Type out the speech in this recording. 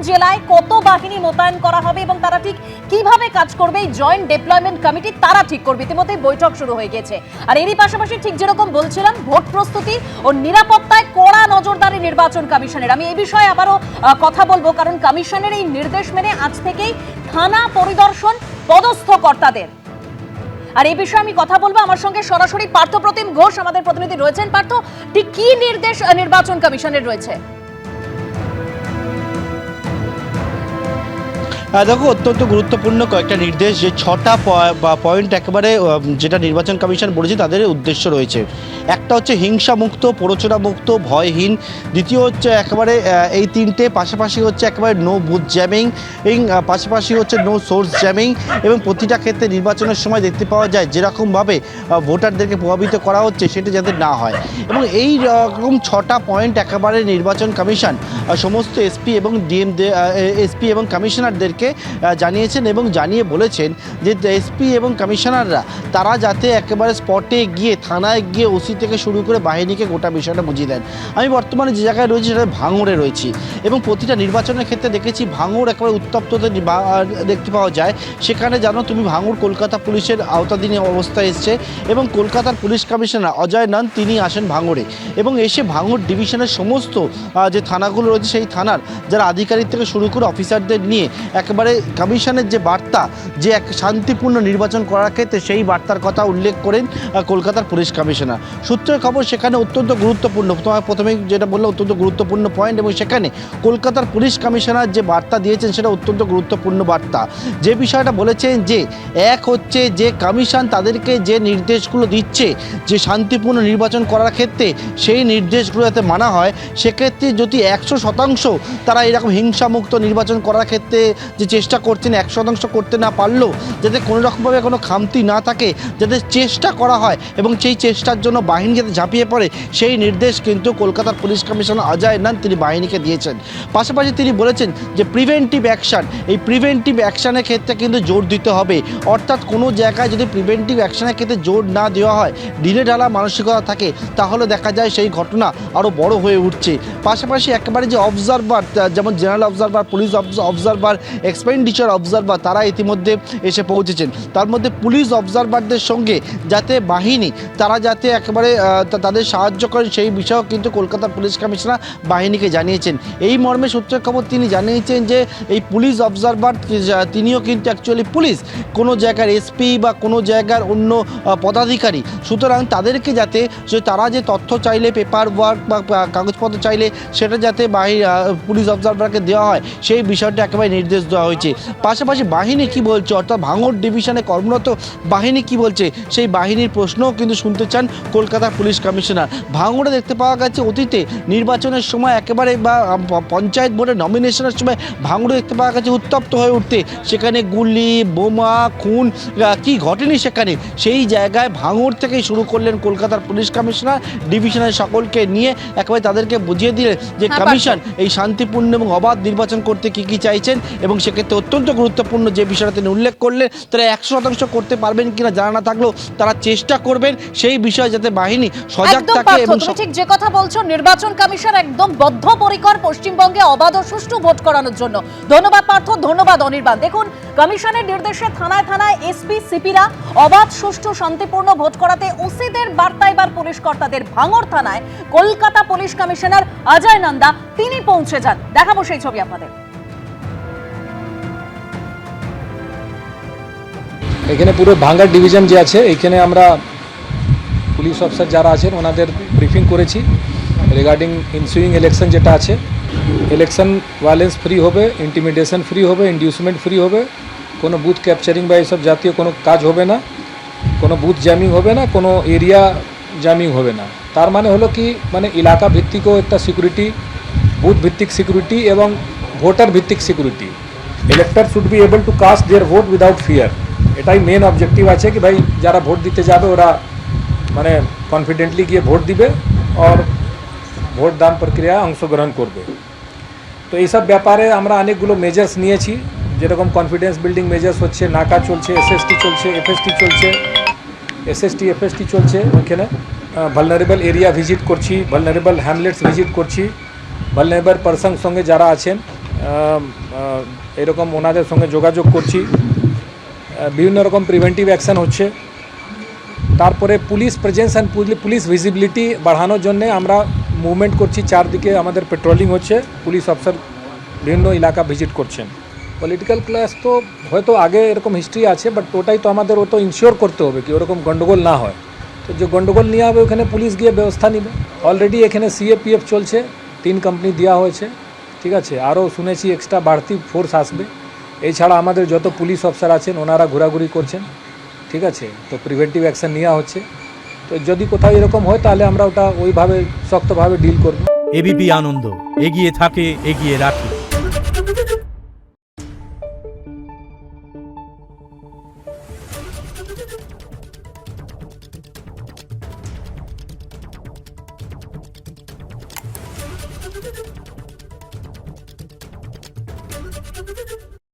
জেলায় কত বাহিনী মোতায়েন করা হবে এবং তারা ঠিক কিভাবে কাজ করবে এই জয়েন্ট ডেপ্লয়মেন্ট কমিটি তারা ঠিক করবে। ইতিমধ্যে বৈঠক শুরু হয়ে গেছে। আর এরই পাশাপাশি ঠিক যেরকম বলছিলাম, ভোট প্রস্তুতি ও নিরাপত্তায় কড়া নজরদারি নির্বাচন কমিশনের। আমি এই বিষয়ে আবারও কথা বলবো, কারণ কমিশনের এই নির্দেশ মেনে আজ থেকেই থানা পরিদর্শন পদস্থ কর্তাদের। আর এই বিষয়ে আমি কথা বলবো, আমার সঙ্গে সরাসরি পার্থপ্রতিম ঘোষ আমাদের প্রতিনিধি রয়েছেন। পার্থ, ঠিক কি নির্দেশ নির্বাচন কমিশনের রয়েছে? দেখো, অত্যন্ত গুরুত্বপূর্ণ কয়েকটা নির্দেশ, যে 6টা পয়েন্ট একেবারে যেটা নির্বাচন কমিশন বলেছে তাদের উদ্দেশ্য রয়েছে। একটা হচ্ছে হিংসামুক্ত, প্ররোচনামুক্ত, ভয়হীন। দ্বিতীয় হচ্ছে একেবারে এই তিনটে, পাশাপাশি হচ্ছে একেবারে নো বুথ জ্যামিং, পাশাপাশি হচ্ছে নো সোর্স জ্যামিং। এবং প্রতিটা ক্ষেত্রে নির্বাচনের সময় দেখতে পাওয়া যায় যেরকমভাবে ভোটারদেরকে প্রভাবিত করা হচ্ছে সেটা যাতে না হয়। এবং এই রকম 6টা পয়েন্ট একেবারে নির্বাচন কমিশন সমস্ত এসপি এবং কমিশনারদেরকে জানিয়েছেন এবং জানিয়ে বলেছেন যে এসপি এবং কমিশনাররা তারা যাতে একেবারে স্পটে গিয়ে, থানায় গিয়ে ওসি থেকে শুরু করে বাহিনীকে গোটা বিষয়টা বুঝিয়ে দেন। আমি বর্তমানে যে জায়গায় রয়েছি সেটা ভাঙড়ে রয়েছি এবং প্রতিটা নির্বাচনের ক্ষেত্রে দেখেছি ভাঙড় একেবারে উত্তপ্ততে দেখতে পাওয়া যায়। সেখানে জানো তুমি, ভাঙড় কলকাতা পুলিশের আওতাধীন অবস্থায় এসছে এবং কলকাতার পুলিশ কমিশনার অজয় নন্দ তিনি আসেন ভাঙড়ে এবং এসে ভাঙড় ডিভিশনের সমস্ত যে থানাগুলো রয়েছে সেই থানার যারা আধিকারিক থেকে শুরু করে অফিসারদের নিয়ে একেবারে কমিশনের যে বার্তা, যে এক শান্তিপূর্ণ নির্বাচন করার ক্ষেত্রে সেই বার্তার কথা উল্লেখ করেন কলকাতার পুলিশ কমিশনার। সূত্রের খবর সেখানে অত্যন্ত গুরুত্বপূর্ণ, তোমার প্রথমেই যেটা বললো অত্যন্ত গুরুত্বপূর্ণ পয়েন্ট, এবং সেখানে কলকাতার পুলিশ কমিশনার যে বার্তা দিয়েছেন সেটা অত্যন্ত গুরুত্বপূর্ণ বার্তা। যে বিষয়টা বলেছেন যে এক হচ্ছে যে কমিশন তাদেরকে যে নির্দেশগুলো দিচ্ছে যে শান্তিপূর্ণ নির্বাচন করার ক্ষেত্রে সেই নির্দেশগুলো যাতে মানা হয়, সেক্ষেত্রে যদি 100% তারা এরকম হিংসামুক্ত নির্বাচন করার ক্ষেত্রে যে চেষ্টা করছেন 100% করতে না পারলেও যাতে কোনো রকমভাবে কোনো খামতি না থাকে, যাতে চেষ্টা করা হয় এবং সেই চেষ্টার জন্য বাহিনী যাতে ঝাঁপিয়ে পড়ে, সেই নির্দেশ কিন্তু কলকাতার পুলিশ কমিশনার অজয় নন্দ তিনি বাহিনীকে দিয়েছেন। পাশাপাশি তিনি বলেছেন যে প্রিভেন্টিভ অ্যাকশান, এই প্রিভেন্টিভ অ্যাকশানের ক্ষেত্রে কিন্তু জোর দিতে হবে। অর্থাৎ কোনো জায়গায় যদি প্রিভেন্টিভ অ্যাকশানের ক্ষেত্রে জোর না দেওয়া হয়, ঢিলে ঢালা মানসিকতা থাকে, তাহলে দেখা যায় সেই ঘটনা আরও বড় হয়ে উঠছে। পাশাপাশি একেবারে যে অবজারভার, যেমন general observer, police observer, expenditure observer তারা ইতিমধ্যে এসে পৌঁছেছেন। তার মধ্যে পুলিশ অবজারভারদের সঙ্গে যাতে বাহিনী তারা যাতে একেবারে তাদের সাহায্য করেন সেই বিষয়েও কিন্তু কলকাতার পুলিশ কমিশনার বাহিনীকে জানিয়েছেন। এই মর্মে সূত্রের খবর তিনি জানিয়েছেন যে এই পুলিশ অবজারভার তিনিও কিন্তু অ্যাকচুয়ালি পুলিশ, কোনো জায়গার এসপি বা কোনো জায়গার অন্য পদাধিকারী। সুতরাং তাদেরকে যাতে তারা যে তথ্য চাইলে, পেপার ওয়ার্ক বা কাগজপত্র চাইলে সেটা যাতে পুলিশ অবজারভারকে দেওয়া হয় সেই বিষয়টা একেবারে নির্দেশ দেওয়া হয়েছে। পাশাপাশি বাহিনী কি বলছে, অর্থাৎ ভাঙড় ডিভিশনে কর্মরত বাহিনী কি বলছে সেই বাহিনীর প্রশ্নও কিন্তু শুনতে চান কলকাতার পুলিশ কমিশনার। ভাঙড়ে দেখতে পাওয়া গেছে অতীতে নির্বাচনের সময় একেবারে বা পঞ্চায়েত বোর্ডের নমিনেশনের সময় ভাঙড়ে দেখতে পাওয়া গেছে উত্তপ্ত হয়ে উঠতে, সেখানে গুলি, বোমা, খুন কি ঘটেনি সেখানে। সেই জায়গায় ভাঙড় থেকেই শুরু করলেন কলকাতার পুলিশ কমিশনার, ডিভিশনের সকলকে নিয়ে একেবারে তাদেরকে বুঝিয়ে দিলেন যে কমিশন এই শান্তিপূর্ণ এবং অবাধ নির্বাচন করতে কি চাইছেন এবং সেক্ষেত্রে অত্যন্ত গুরুত্বপূর্ণ যে বিষয়টা তিনি উল্লেখ করলেন, তারা 100% করতে পারবেন কিনা জানা না থাকলেও তারা চেষ্টা করবেন সেই বিষয়ে যাতে বাহিনী সজাগ থাকে। এবং তুমি ঠিক যে কথা বলছো, নির্বাচন কমিশন একদম বদ্ধপরিকর পশ্চিমবঙ্গে অবাধ ও সুষ্ঠু ভোট করানোর জন্য। ধন্যবাদ পার্থ, ধন্যবাদ অনির্বাণ। দেখুন, কমিশনের নির্দেশে থানায় থানায় এসপি সিপিরা অবাধ, সুষ্ঠু, শান্তিপূর্ণ ভোট করাতে ওসিদের বার্তা এবার পুলিশ কর্তাদের। ভাঙড় থানায় কলকাতা পুলিশ কমিশনার অজয় নন্দা তিনি পৌঁছে যান। দেখাবো সেই ছবি আপনাদের। এখানে পুরো ভাঙড় ডিভিশন যে আছে এখানে আমরা পুলিশ অফিসার যারা আছেন ওনাদের ব্রিফিং করেছি রিগার্ডিং ইনসুইং ইলেকশন যেটা আছে। ইলেকশন ভায়োলেন্স ফ্রি হবে, ইন্টিমিডেশন ফ্রি হবে, ইন্ডিউসমেন্ট ফ্রি হবে, কোনো বুথ ক্যাপচারিং বা এইসব জাতীয় কোনো কাজ হবে না, কোনো বুথ জ্যামিং হবে না, কোনো এরিয়া জ্যামিং হবে না। তার মানে হলো কি, মানে এলাকা ভিত্তিকও একটা সিকিউরিটি, বুথ ভিত্তিক সিকিউরিটি এবং ভোটার ভিত্তিক security. Elector should be able to caste there vote without fear. এটাই মেন অবজেক্টিভ আছে কি ভাই যারা ভোট দিতে যাবে ওরা মানে কনফিডেন্টলি গিয়ে ভোট দিবে আর ভোট দান প্রক্রিয়ায় অংশগ্রহণ করবে। তো এইসব ব্যাপারে আমরা অনেকগুলো মেজার্স নিয়েছি, যেরকম কনফিডেন্স বিল্ডিং মেজার্স হচ্ছে, নাকা চলছে, এসএসটি চলছে, এফএসটি চলছে। ওইখানে ভালনারেবল এরিয়া ভিজিট করছি, ভালনারেবল হ্যামলেটস ভিজিট করছি, ভালনারেবল পারসন সঙ্গে যারা আছেন এরকম ওনাদের সঙ্গে যোগাযোগ করছি, বিভিন্ন রকম প্রিভেন্টিভ অ্যাকশন হচ্ছে। তারপরে police presence and police visibility বাড়ানোর জন্য আমরা মুভমেন্ট করছি, চারদিকে আমাদের পেট্রোলিং হচ্ছে, পুলিশ অফিসার বিভিন্ন এলাকা ভিজিট করছেন। পলিটিক্যাল ক্লাস তো হয়তো আগে এরকম হিস্ট্রি আছে, বাট ওটাই তো আমাদের ও তো ইনশিওর করতে হবে কি ওরকম গন্ডগোল না হয়। তো যে গন্ডগোল নিয়ে হবে ওখানে পুলিশ গিয়ে ব্যবস্থা নেবে। অলরেডি এখানে সিএপিএফ চলছে, 3 কোম্পানি দেওয়া হয়েছে, ঠিক আছে। আরও শুনেছি এক্সট্রা বাড়তি ফোর্স আসবে। এছাড়া আমাদের যত পুলিশ অফিসার আছেন ওনারা ঘোরাঘুরি করছেন, ঠিক আছে। তো প্রিভেন্টিভ অ্যাকশন নেওয়া হচ্ছে। তো যদি কোথাও এরকম হয় তাহলে আমরা ওটা ওইভাবে শক্তভাবে ডিল করব। এবিপি আনন্দ, এগিয়ে থাকে, এগিয়ে রাখে।